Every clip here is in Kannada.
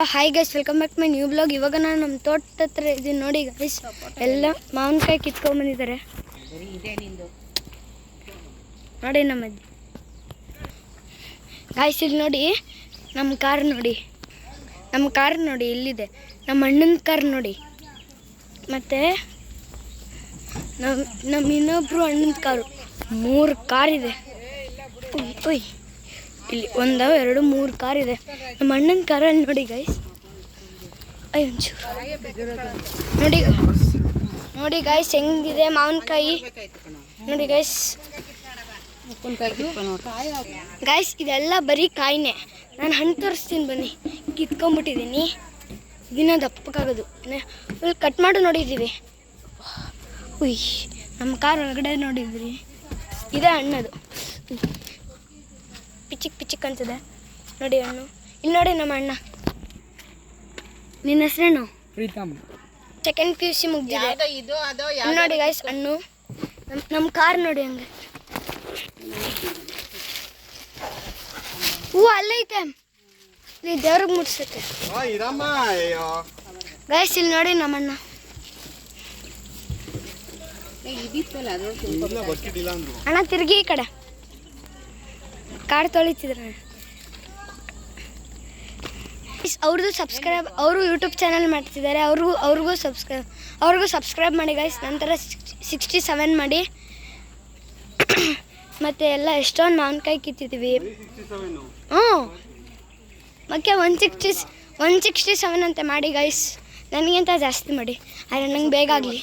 Hi guys, welcome back to my new blog. ಇವಾಗ ನಾನು ನಮ್ಮ ತೋಟದ ಹತ್ರ ಇದ್ದೀನಿ ನೋಡಿ ಗೈಸ್. ಎಲ್ಲ ಮಾವಿನಕಾಯಿ ಕಿತ್ಕೊಂಡ್ಬಂದಿದ್ದಾರೆ ನೋಡಿ ನಮ್ಮ ಅಜ್ಜಿ. ಗಾಯ್ಸ್ ಇಲ್ಲಿ ನೋಡಿ ನಮ್ಮ ಕಾರ್ ನೋಡಿ ಇಲ್ಲಿದೆ. ನಮ್ಮ ಅಣ್ಣನ ಕಾರ್ ನೋಡಿ. ಮತ್ತು ನಮ್ಮ ಇನ್ನೊಬ್ಬರು ಅಣ್ಣನ ಕಾರು. 3 ಕಾರಿದೆ. ಒಯ್ ಇಲ್ಲಿ 1 2 3 ಕಾರ್ ಇದೆ. ನಮ್ಮ ಅಣ್ಣನ ಕಾರಲ್ಲಿ ನೋಡಿ ಗೈಸ್. ನೋಡಿ ಗೈಸ್ ಹೆಂಗಿದೆ ಮಾವಿನಕಾಯಿ ನೋಡಿ ಗೈಸ್. ಇದೆಲ್ಲ ಬರೀ ಕಾಯಿನೇ. ನಾನು ಹಣ್ಣು ತೋರಿಸ್ತೀನಿ ಬನ್ನಿ. ಕಿತ್ಕೊಂಡ್ಬಿಟ್ಟಿದ್ದೀನಿ. ದಿನ ದಪ್ಪಕ್ಕಾಗೋದು ಫುಲ್ ಕಟ್ ಮಾಡಿ ನೋಡಿದ್ದೀವಿ. ಉಯ್ ನಮ್ಮ ಕಾರ್ ಒಳಗಡೆ ನೋಡಿದ್ರಿ. ಇದೇ ಹಣ್ಣದು. ಪಿಚಿಕ್ ಅಂತಿದೆ ನೋಡಿ ಹಣ್ಣು. ಇಲ್ಲಿ ನೋಡಿ ನಮ್ಮ ಅಣ್ಣ. ನಿನ್ನ ಹೆಸರೇನು? ಪ್ರೀತಮ್. ಸೆಕೆಂಡ್ PUC ಮುಗ್ದಿದೆ. ನೋಡಿ ಗೈಸ್ ಹಣ್ಣು. ನಮ್ಮ ಕಾರ್ ನೋಡಿ ಹಂಗೆ. ಅಲ್ಲೈತೆ ಇಲ್ಲಿ ದೇವ್ರಿಗೆ ಮುಟ್ಸಕ್ಕೆ. ಗೈಸ್ ಇಲ್ಲಿ ನೋಡಿ ನಮ್ಮಣ್ಣ. ಅಣ್ಣ ತಿರುಗಿ ಈ ಕಡೆ. ಕಾರ್ ತೊಳಿತಿದ್ರು. ಅವ್ರದ್ದು ಸಬ್ಸ್ಕ್ರೈಬ್, ಅವರು ಯೂಟ್ಯೂಬ್ ಚಾನಲ್ ಮಾಡ್ತಿದ್ದಾರೆ. ಅವ್ರಿಗೂ ಸಬ್ಸ್ಕ್ರೈಬ್ ಮಾಡಿ ಗೈಸ್. ನಂತರ 67 ಮಾಡಿ. ಮತ್ತು ಎಲ್ಲ ಎಷ್ಟೊಂದು ಮಾವಿನಕಾಯಿ ಕಿತ್ತಿದ್ದೀವಿ. ಮತ್ತೆ 167 ಅಂತ ಮಾಡಿ ಗೈಸ್. ನನಗಿಂತ ಜಾಸ್ತಿ ಮಾಡಿ, ಆದರೆ ನಂಗೆ ಬೇಗ ಆಗಲಿ.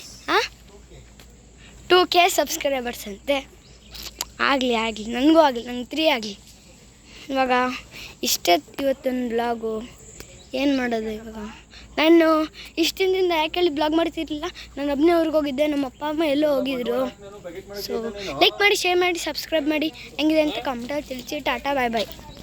2K ಸಬ್ಸ್ಕ್ರೈಬರ್ಸ್ ಅಂತೆ. ಆಗಲಿ ನನಗೂ ಆಗಲಿ, ನಂಗೆ 3 ಆಗಲಿ. ಇವಾಗ ಇಷ್ಟೇ ಇವತ್ತೊಂದು ಬ್ಲಾಗು. ಏನು ಮಾಡೋದು ಇವಾಗ? ನಾನು ಇಷ್ಟು ದಿನದಿಂದ ಯಾಕೆ ಬ್ಲಾಗ್ ಮಾಡ್ತಿರ್ಲಿಲ್ಲ. ನಾನು ಒಬ್ಬನೇ ಊರಿಗೆ ಹೋಗಿದ್ದೆ. ನಮ್ಮ ಅಪ್ಪ ಅಮ್ಮ ಎಲ್ಲೋ ಹೋಗಿದ್ರು. ಸೊ ಲೈಕ್ ಮಾಡಿ, ಶೇರ್ ಮಾಡಿ, ಸಬ್ಸ್ಕ್ರೈಬ್ ಮಾಡಿ. ಹೆಂಗಿದೆ ಅಂತ ಕಾಮೆಂಟಲ್ಲಿ ತಿಳಿಸಿ. ಟಾಟಾ, ಬಾಯ್ ಬಾಯ್.